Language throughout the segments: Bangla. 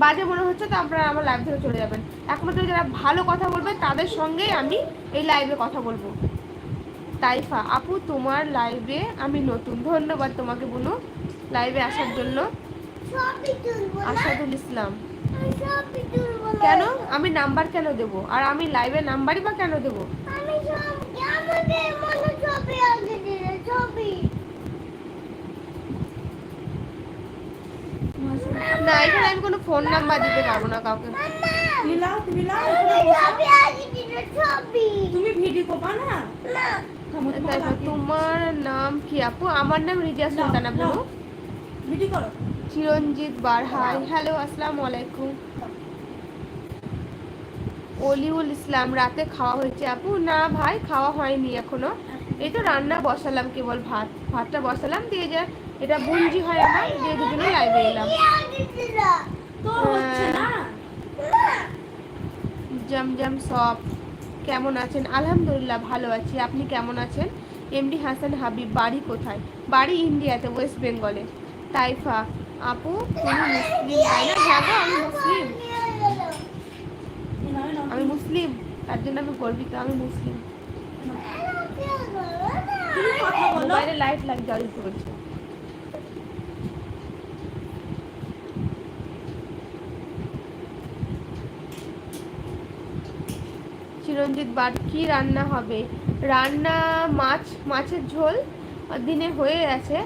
বাজে মনে হচ্ছে তো আপনারা আমার লাইভ থেকে চলে যাবেন। একমাত্র যারা ভালো কথা বলবে তাদের সঙ্গেই আমি এই লাইভে কথা বলবো। তাইফা আপু তোমার লাইভে আমি নতুন, ধন্যবাদ তোমাকে বোনো লাইভে আসার জন্য। আসাদুল ইসলাম, কেন আমি নাম্বার কেন দেবো, আর আমি লাইভে নাম্বারই বা কেন দেবো? না, এখানে আমি কোনো ফোন নাম্বার দিতে পারবো না কাউকে। তোমার নাম কি আপু? আমার নাম রিজিয়া সুলতানা আপু। চিরঞ্জিত বারহাই, হ্যালো আসসালামু আলাইকুম। অলিউল ইসলাম, রাতে খাওয়া হয়েছে আপু? না ভাই, খাওয়া হয়নি এখনো, এই তো রান্না বসালাম, কেবল ভাতটা বসালাম, দিয়ে যে এটা বুঞ্জি হয় আমার, দিয়ে দুজনে লাইভে এলাম। জমজম সব, কেমন আছেন? আলহামদুলিল্লাহ ভালো আছি, আপনি কেমন আছেন? এমডি হাসান হাবিব, বাড়ি কোথায়? বাড়ি ইন্ডিয়াতে, ওয়েস্ট বেঙ্গলে। তাইফা আপু তুমি মুসলিম তাই না? হ্যাঁ গো, আমি মুসলিম, আমি মুসলিম, তার জন্য আমি গর্বিত, আমি মুসলিম। মোবাইলে লাইট লাগছে, আর করছে। চিরঞ্জিত বাট কি রান্না হবে? রান্না মাছের ঝোল দিনে হয়ে গেছে,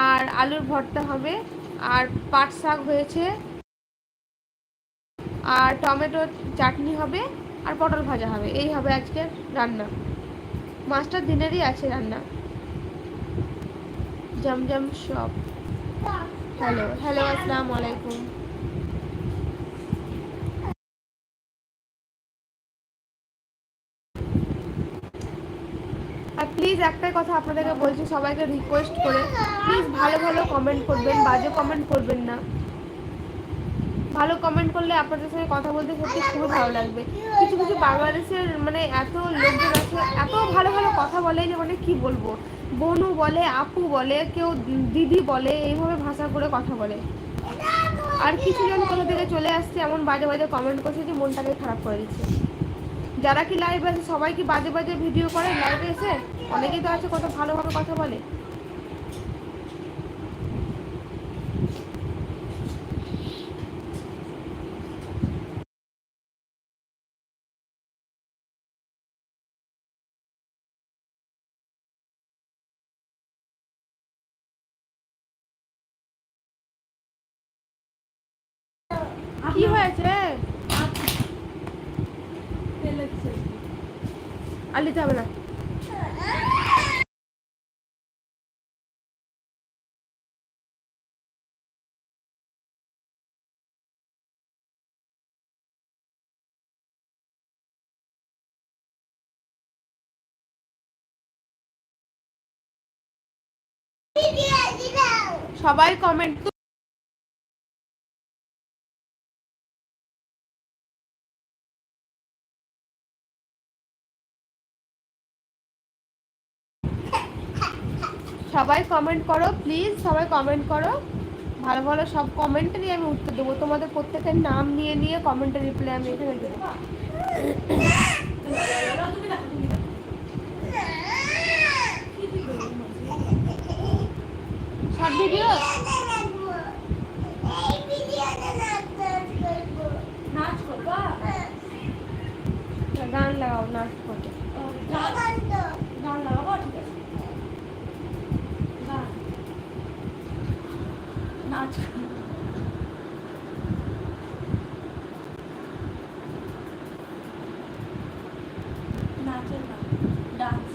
আর আলুর ভর্তা হবে, আর পাট শাক হয়েছে, আর টমেটো চাটনি হবে, আর পটল ভাজা হবে, এই হবে আজকে রান্না। মাছটা দিনেরই আছে রান্না। জমজম শপ, হ্যালো হ্যালো আসসালামু আলাইকুম। আর প্লিজ একটাই কথা আপনাদেরকে বলছি, সবাইকে রিকোয়েস্ট করে, প্লিজ ভালো ভালো কমেন্ট করবেন, বাজে কমেন্ট করবেন না। ভালো কমেন্ট করলে আপনাদের সঙ্গে কথা বলতে সত্যি খুবই ভালো লাগবে। কিছু কিছু বাংলাদেশের মানে এত লোকজন আছে, এত ভালো ভালো কথা বলে যে মানে কি বলবো, বোনু বলে, আপু বলে, কেউ দিদি বলে, এইভাবে ভাষা করে কথা বলে। আর কিছু জন কোথা থেকে চলে আসছে এমন বাজে বাজে কমেন্ট করছে যে মনটাকে খারাপ করে দিচ্ছে। যারা কি লাইভে আছে সবাই কি বাজে বাজে ভিডিও করে লাইভে এসে? অনেকেই তো আছে কত ভালোভাবে কথা বলে। কি হয়েছে? আর নিতে হবে না। সবাই কমেন্ট সবাই কমেন্ট করো প্লিজ, সবাই কমেন্ট করো, ভালো ভালো সব কমেন্টেরই আমি উত্তর দেবো। তোমাদের প্রত্যেকের নাম নিয়ে নিয়ে কমেন্টের রিপ্লাই আমি এখানে দেবো। শর্ট ভিডিও গান লাগাও, নাচ করো। গান লাগাবো, ঠিক আছে, নাচ নাচের গান, ডান্স।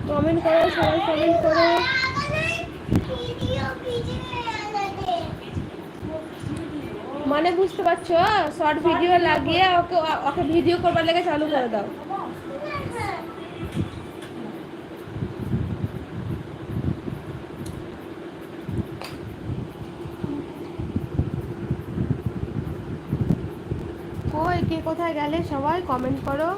কমেন্ট করো, সবাই কমেন্ট করো। মানে বুঝতে পারছো, শর্ট ভিডিও লাগিয়ে ওকে ওকে ভিডিও করবার লেগে চালু করে দাও। কই কে কোথায় গেলে সবাই কমেন্ট করো।